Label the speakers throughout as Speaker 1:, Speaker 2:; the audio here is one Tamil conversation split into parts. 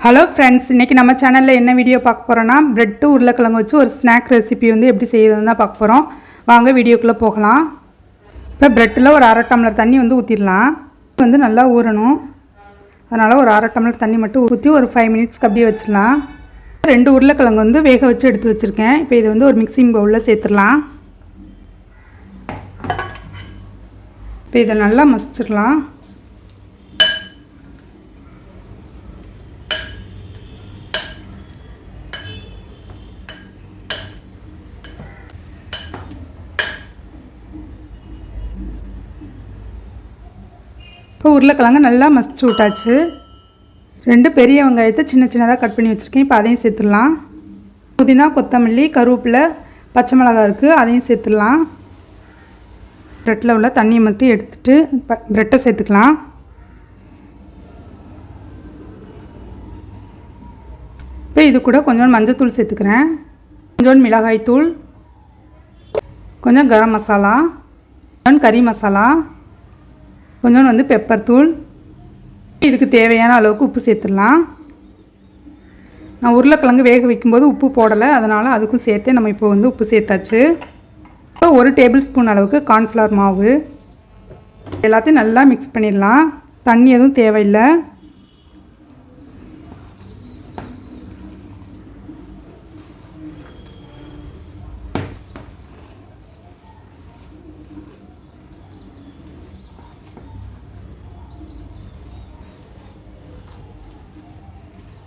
Speaker 1: ஹலோ ஃப்ரெண்ட்ஸ், இன்றைக்கி நம்ம சேனலில் என்ன வீடியோ பார்க்க போகிறோன்னா பிரெட்டு உருளைக்கிழங்கு வச்சு ஒரு ஸ்நாக் ரெசிபி எப்படி செய்கிறதுன்னு தான் பார்க்க போகிறோம். வாங்க வீடியோக்குள்ளே போகலாம். இப்போ பிரெட்டில் ஒரு அரை டம்ளர் தண்ணி ஊற்றிடலாம். நல்லா ஊறணும். அதனால் ஒரு அரை டம்ளர் தண்ணி மட்டும் ஊற்றி ஒரு 5 மினிட்ஸ்க்கு அப்படியே வச்சிடலாம். 2 உருளைக்கிழங்கு வேக வச்சு எடுத்து வச்சுருக்கேன். இப்போ இது ஒரு மிக்சிங் பவுலில் சேர்த்துடலாம். இப்போ இதை நல்லா மசிச்சிடலாம். இப்போ உருளைக்கிழங்கு நல்லா மசிச்சு விட்டாச்சு. 2 பெரிய வெங்காயத்தை சின்ன சின்னதாக கட் பண்ணி வச்சுருக்கேன். இப்போ அதையும் சேர்த்துடலாம். புதினா, கொத்தமல்லி, கருவேப்பிலை, பச்சை மிளகாய் இருக்குது, அதையும் சேர்த்துடலாம். ப்ரெட்டில் உள்ள தண்ணியை மட்டும் எடுத்துகிட்டு ப்ரெட்டை சேர்த்துக்கலாம். இப்போ இது கூட கொஞ்சம் மஞ்சத்தூள் சேர்த்துக்கிறேன், கொஞ்சம் மிளகாய் தூள், கொஞ்சம் கரம் மசாலா, கொஞ்சம் கறி மசாலா, கொஞ்சம் பெப்பர் தூள். இதுக்கு தேவையான அளவுக்கு உப்பு சேர்த்துடலாம். நான் உருளைக்கிழங்கு வேக வைக்கும்போது உப்பு போடலை, அதனால் அதுக்கும் சேர்த்து நம்ம இப்போ உப்பு சேர்த்தாச்சு. இப்போ 1 டேபிள் ஸ்பூன் அளவுக்கு கார்ன்ஃப்ளவர் மாவு எல்லாத்தையும் நல்லா மிக்ஸ் பண்ணிடலாம். தண்ணி எதுவும் தேவையில்லை.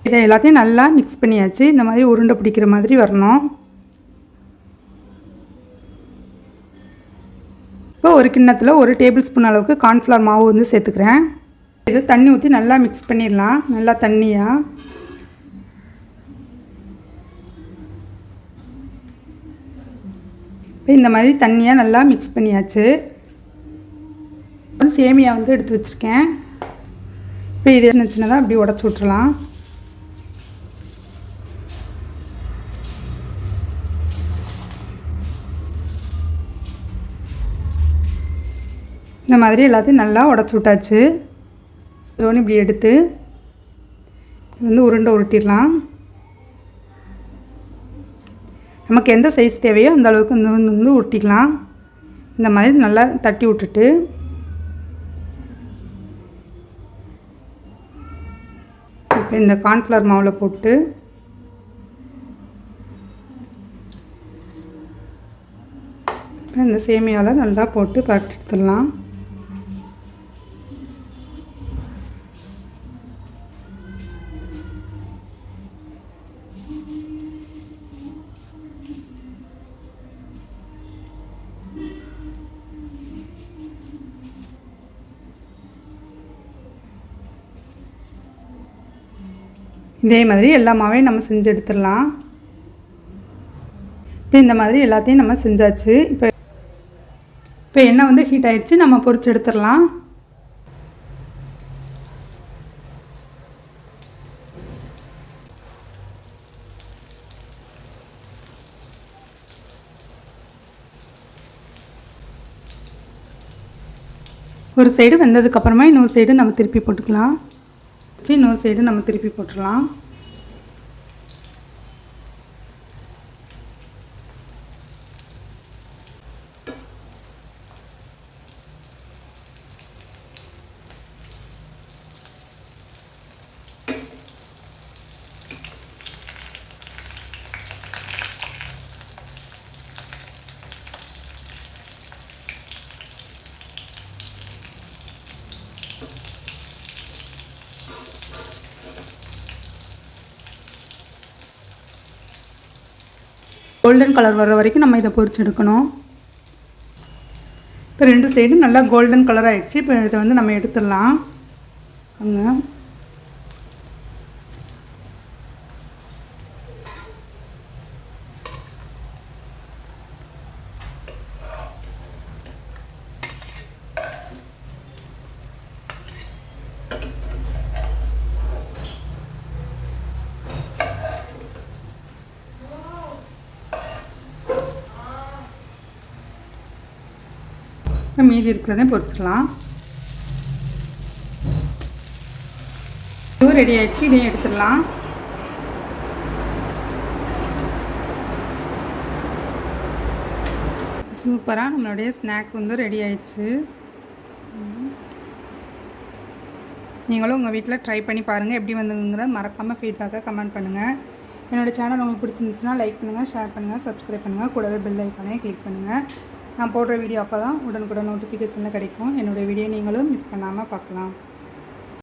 Speaker 1: இதை எல்லாத்தையும் நல்லா மிக்ஸ் பண்ணியாச்சு. இந்த மாதிரி உருண்டை பிடிக்கிற மாதிரி வரணும். இப்போ ஒரு கிண்ணத்தில் 1 டேபிள் ஸ்பூன் அளவுக்கு கார்ன்ஃப்ளவர் மாவு சேர்த்துக்கிறேன். இது தண்ணி ஊற்றி நல்லா மிக்ஸ் பண்ணிடலாம். நல்லா தண்ணியாக இப்போ இந்த மாதிரி தண்ணியாக நல்லா மிக்ஸ் பண்ணியாச்சு. சேமியா எடுத்து வச்சுருக்கேன். இப்போ இது சின்ன சின்னதாக அப்படி உடச்சி விட்டுறலாம். இந்த மாதிரி எல்லாத்தையும் நல்லா உடச்சி விட்டாச்சு. ஜோனி இப்படி எடுத்து உருண்டை உருட்டிடலாம். நமக்கு எந்த சைஸ் தேவையோ அந்த அளவுக்கு உருட்டிக்கலாம். இந்த மாதிரி நல்லா தட்டி விட்டுட்டு இப்போ இந்த கார்ன்ஃப்ளவர் மாவில் போட்டு இந்த சேமியாவில் நல்லா போட்டு பரட்டி எடுத்துடலாம். இதே மாதிரி எல்லா மாவையும் நம்ம செஞ்சு எடுத்துடலாம். இப்போ இந்த மாதிரி எல்லாத்தையும் நம்ம செஞ்சாச்சு. இப்போ எண்ணெய் ஹீட் ஆயிடுச்சு. நம்ம பொரிச்சு எடுத்துடலாம். ஒரு சைடு வெந்ததுக்கப்புறமா இன்னொரு சைடு நம்ம திருப்பி போட்டுக்கலாம். இன்னொரு சைடு நம்ம திருப்பி போட்டுடலாம். கோல்டன் கலர் வர்ற வரைக்கும் நம்ம இதை பொரிச்சு எடுக்கணும். இப்போ 2 சைடும் நல்லா கோல்டன் கலர் ஆகிடுச்சு. இப்போ இதை நம்ம எடுத்துடலாம். அங்கே மீதி இருக்கிறதையும் பொரிச்சிடலாம். இதுவும் ரெடி ஆகிடுச்சு, இதையும் எடுத்துடலாம். சூப்பராக நம்மளுடைய ஸ்நாக் வந்து ரெடி ஆயிடுச்சு. நீங்களும் உங்கள் வீட்டில் ட்ரை பண்ணி பாருங்கள், எப்படி வந்துங்கிறத மறக்காமல் ஃபீட்பேக்காக கமெண்ட் பண்ணுங்கள். என்னோடய சேனல் உங்களுக்கு பிடிச்சிருந்துச்சுன்னா லைக் பண்ணுங்கள், ஷேர் பண்ணுங்கள், சப்ஸ்கிரைப் பண்ணுங்கள், கூடவே பெல் ஐக்கானே கிளிக் பண்ணுங்கள். நான் போடுற வீடியோ அப்போ தான் உடனுக்குடன் நோட்டிஃபிகேஷனில் கிடைக்கும். என்னோடய வீடியோ நீங்களும் மிஸ் பண்ணாமல் பார்க்கலாம்.